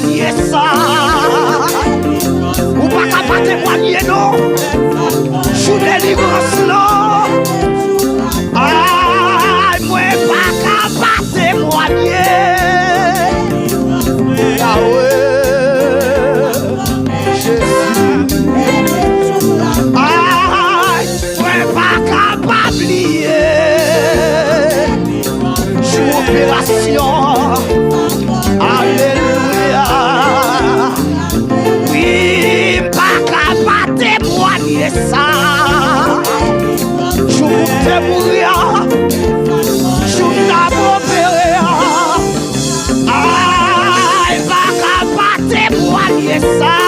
témoigner ça. Ou pas capable de témoigner non. Sous délivrance là. Ah, moi pas capable de témoigner. Ah ouais, Jésus. Ah, moi pas capable de lier. Sous opération. Alléluia. Oui, pas capable de témoigner ça. Je vais mourir. Je vais m'opérer. Ah, pas capable de témoigner ça.